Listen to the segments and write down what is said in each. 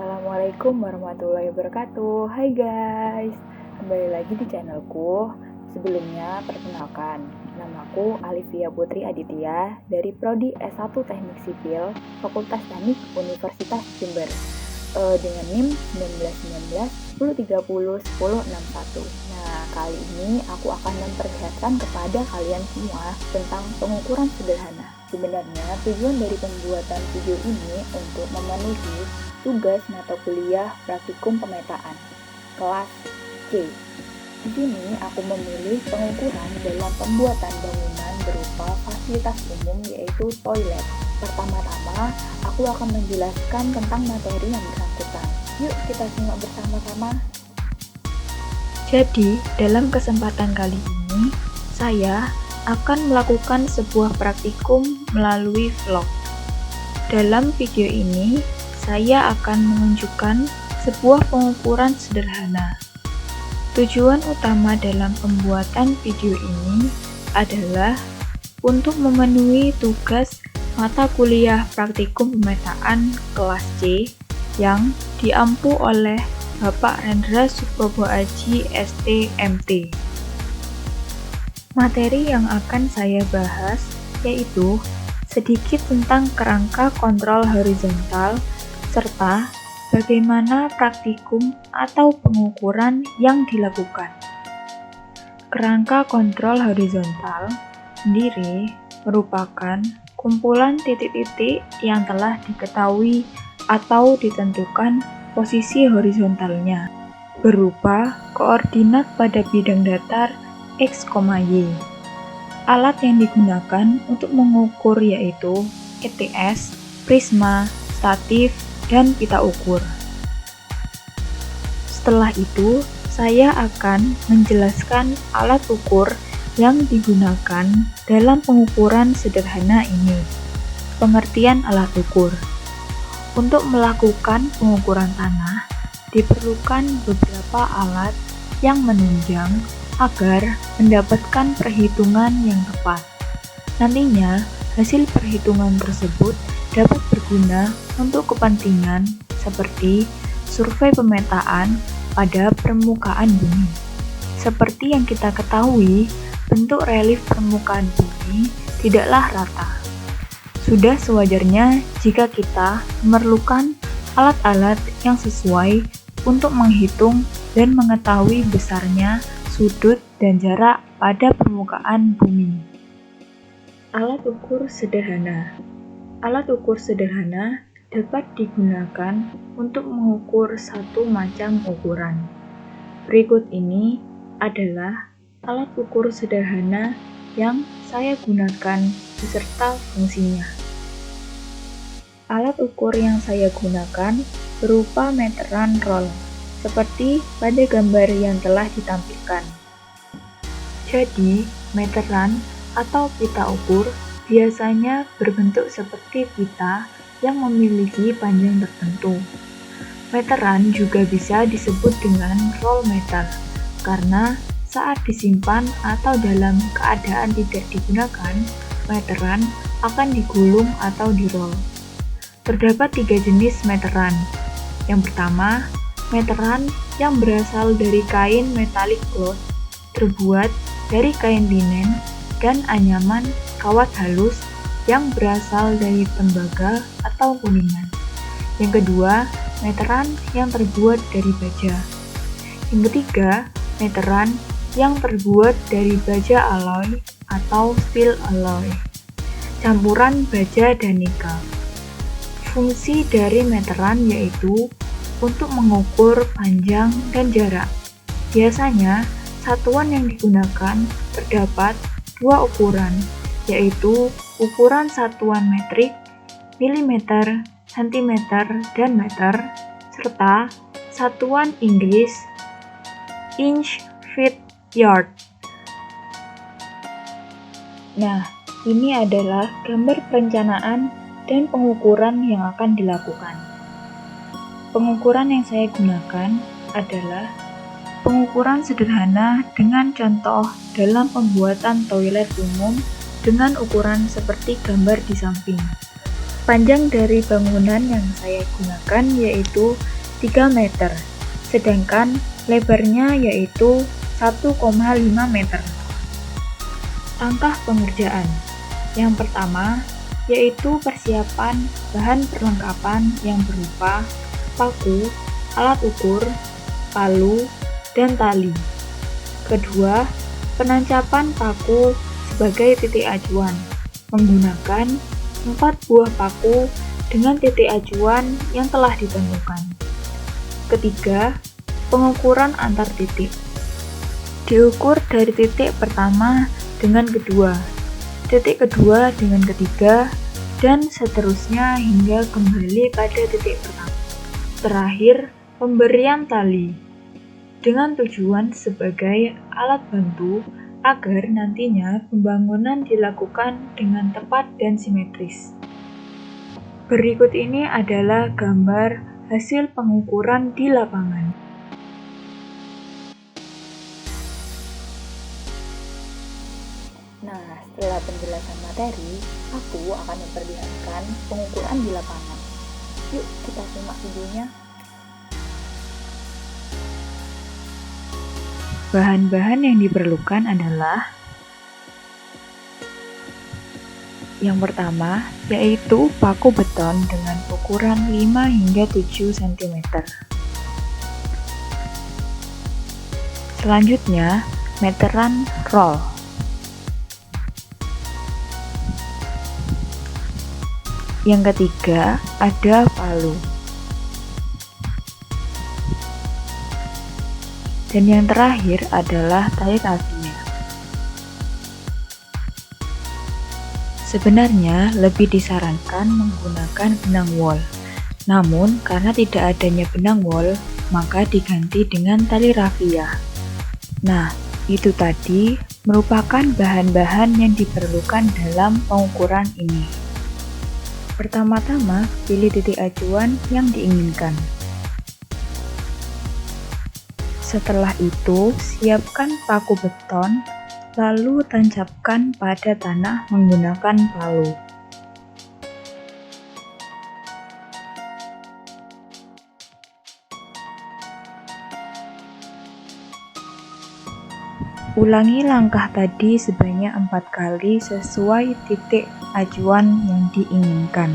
Assalamualaikum warahmatullahi wabarakatuh. Hai guys, kembali lagi di channelku. Sebelumnya perkenalkan, namaku Alivia Putri Aditya dari Prodi S1 Teknik Sipil Fakultas Teknik Universitas Jember dengan NIM 1919 1030 1061. Nah, kali ini aku akan memperlihatkan kepada kalian semua tentang pengukuran sederhana. Sebenarnya tujuan dari pembuatan video ini untuk memenuhi tugas mata kuliah praktikum pemetaan kelas C. Di sini aku memilih pengukuran dalam pembuatan bangunan berupa fasilitas umum yaitu toilet. Pertama-tama, aku akan menjelaskan tentang materi yang bersangkutan. Yuk kita simak bersama-sama. Jadi, dalam kesempatan kali ini, saya akan melakukan sebuah praktikum melalui vlog. Dalam video ini, saya akan menunjukkan sebuah pengukuran sederhana. Tujuan utama dalam pembuatan video ini adalah untuk memenuhi tugas mata kuliah praktikum pemetaan kelas C yang diampu oleh Bapak Rendra Suprobo Aji ST.MT. Materi yang akan saya bahas yaitu sedikit tentang kerangka kontrol horizontal serta bagaimana praktikum atau pengukuran yang dilakukan. Kerangka kontrol horizontal sendiri merupakan kumpulan titik-titik yang telah diketahui atau ditentukan posisi horizontalnya berupa koordinat pada bidang datar X, Y. Alat yang digunakan untuk mengukur yaitu ETS, prisma, statif, dan pita ukur. Setelah itu, saya akan menjelaskan alat ukur yang digunakan dalam pengukuran sederhana ini. Pengertian alat ukur. Untuk melakukan pengukuran tanah, diperlukan beberapa alat yang menunjang agar mendapatkan perhitungan yang tepat. Nantinya, hasil perhitungan tersebut dapat berguna untuk kepentingan seperti survei pemetaan pada permukaan bumi. Seperti yang kita ketahui, bentuk relief permukaan bumi tidaklah rata. Sudah sewajarnya jika kita memerlukan alat-alat yang sesuai untuk menghitung dan mengetahui besarnya sudut dan jarak pada permukaan bumi. Alat ukur sederhana. Alat ukur sederhana dapat digunakan untuk mengukur satu macam ukuran. Berikut ini adalah alat ukur sederhana yang saya gunakan beserta fungsinya. Alat ukur yang saya gunakan berupa meteran roll, seperti pada gambar yang telah ditampilkan. Jadi, meteran atau pita ukur biasanya berbentuk seperti pita yang memiliki panjang tertentu. Meteran juga bisa disebut dengan roll meter, karena saat disimpan atau dalam keadaan tidak digunakan, meteran akan digulung atau di-roll. Terdapat 3 jenis meteran. Yang pertama, meteran yang berasal dari kain metalik cloth, terbuat dari kain linen dan anyaman kawat halus yang berasal dari tembaga atau kuningan. Yang kedua, meteran yang terbuat dari baja. Yang ketiga, meteran yang terbuat dari baja alloy atau steel alloy, campuran baja dan nikel. Fungsi dari meteran yaitu untuk mengukur panjang dan jarak. Biasanya, satuan yang digunakan terdapat 2 ukuran, yaitu ukuran satuan metrik, milimeter, sentimeter, dan meter, serta satuan Inggris, inch, feet, yard. Nah, ini adalah gambar perencanaan dan pengukuran yang akan dilakukan. Pengukuran yang saya gunakan adalah pengukuran sederhana dengan contoh dalam pembuatan toilet umum dengan ukuran seperti gambar di samping. Panjang dari bangunan yang saya gunakan yaitu 3 meter, sedangkan lebarnya yaitu 1,5 meter. Langkah pengerjaan. Yang pertama, yaitu persiapan bahan perlengkapan yang berupa paku, alat ukur, palu, dan tali. Kedua, penancapan paku sebagai titik acuan menggunakan 4 buah paku dengan titik acuan yang telah ditentukan. Ketiga, pengukuran antar titik. Diukur dari titik pertama dengan kedua, titik kedua dengan ketiga, dan seterusnya hingga kembali pada titik pertama. Terakhir, pemberian tali dengan tujuan sebagai alat bantu agar nantinya pembangunan dilakukan dengan tepat dan simetris. Berikut ini adalah gambar hasil pengukuran di lapangan. Nah, setelah penjelasan materi, aku akan memperlihatkan pengukuran di lapangan. Yuk, kita simak videonya. Bahan-bahan yang diperlukan adalah yang pertama, yaitu paku beton dengan ukuran 5 hingga 7 cm. Selanjutnya, meteran roll. Yang ketiga, ada palu. Dan yang terakhir adalah tali rafia. Sebenarnya lebih disarankan menggunakan benang wol. Namun karena tidak adanya benang wol, maka diganti dengan tali rafia. Nah, itu tadi merupakan bahan-bahan yang diperlukan dalam pengukuran ini. Pertama-tama, pilih titik acuan yang diinginkan. Setelah itu, siapkan paku beton, lalu tancapkan pada tanah menggunakan palu. Ulangi langkah tadi sebanyak 4 kali sesuai titik acuan yang diinginkan.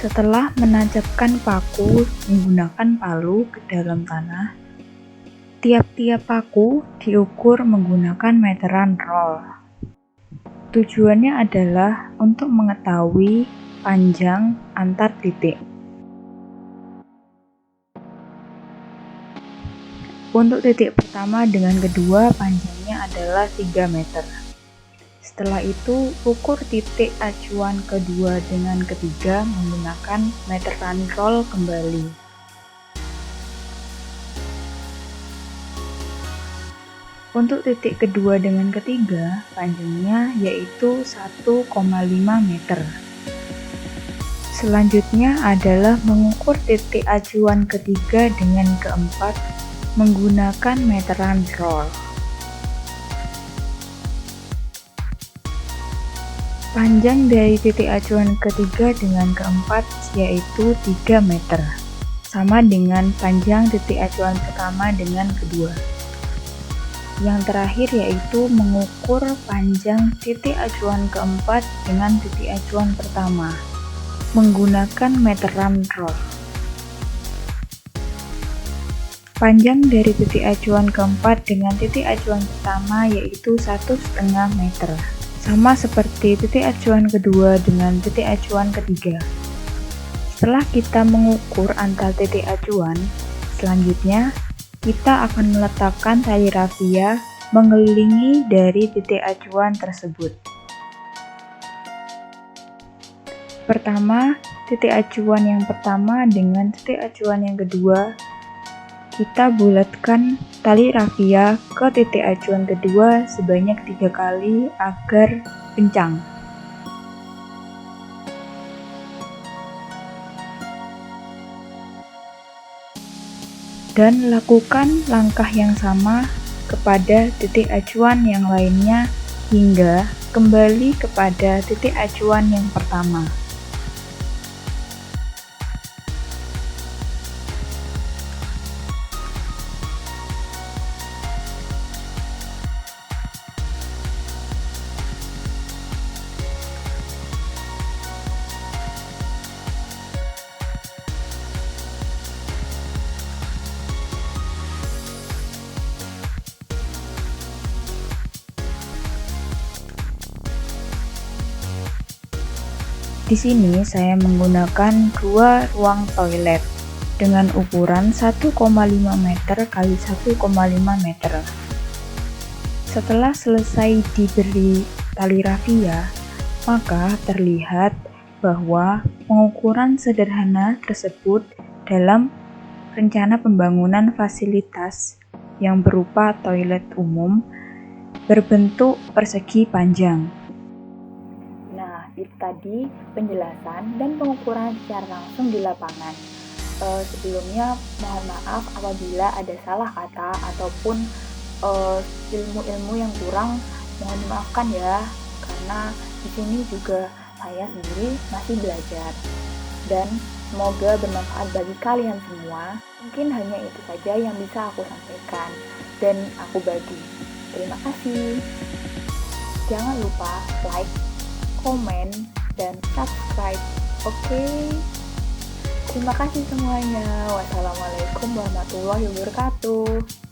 Setelah menancapkan paku menggunakan palu ke dalam tanah, tiap-tiap paku diukur menggunakan meteran roll. Tujuannya adalah untuk mengetahui panjang antar titik. Untuk titik pertama dengan kedua panjangnya adalah 3 meter. Setelah itu, ukur titik acuan kedua dengan ketiga menggunakan meteran roll kembali. Untuk titik kedua dengan ketiga, panjangnya yaitu 1,5 meter. Selanjutnya adalah mengukur titik acuan ketiga dengan keempat menggunakan meteran roll. Panjang dari titik acuan ketiga dengan keempat yaitu 3 meter, sama dengan panjang titik acuan pertama dengan kedua. Yang terakhir yaitu mengukur panjang titik acuan keempat dengan titik acuan pertama, menggunakan meteran roll. Panjang dari titik acuan keempat dengan titik acuan pertama yaitu 1,5 meter. Sama seperti titik acuan kedua dengan titik acuan ketiga. Setelah kita mengukur antar titik acuan, selanjutnya kita akan meletakkan tali rafia mengelilingi dari titik acuan tersebut. Pertama, titik acuan yang pertama dengan titik acuan yang kedua, kita bulatkan tali rafia ke titik acuan kedua sebanyak 3 kali agar kencang. Dan lakukan langkah yang sama kepada titik acuan yang lainnya hingga kembali kepada titik acuan yang pertama. Di sini saya menggunakan dua ruang toilet dengan ukuran 1,5 meter kali 1,5 meter. Setelah selesai diberi tali rafia, maka terlihat bahwa pengukuran sederhana tersebut dalam rencana pembangunan fasilitas yang berupa toilet umum berbentuk persegi panjang. Itu tadi penjelasan dan pengukuran secara langsung di lapangan. Sebelumnya mohon maaf apabila ada salah kata ataupun ilmu-ilmu yang kurang, mohon dimaafkan ya, karena di sini juga saya sendiri masih belajar. Dan semoga bermanfaat bagi kalian semua. Mungkin hanya itu saja yang bisa aku sampaikan dan aku bagi. Terima kasih. Jangan lupa like, komen, dan subscribe. Oke? Terima kasih semuanya. Wassalamualaikum warahmatullahi wabarakatuh.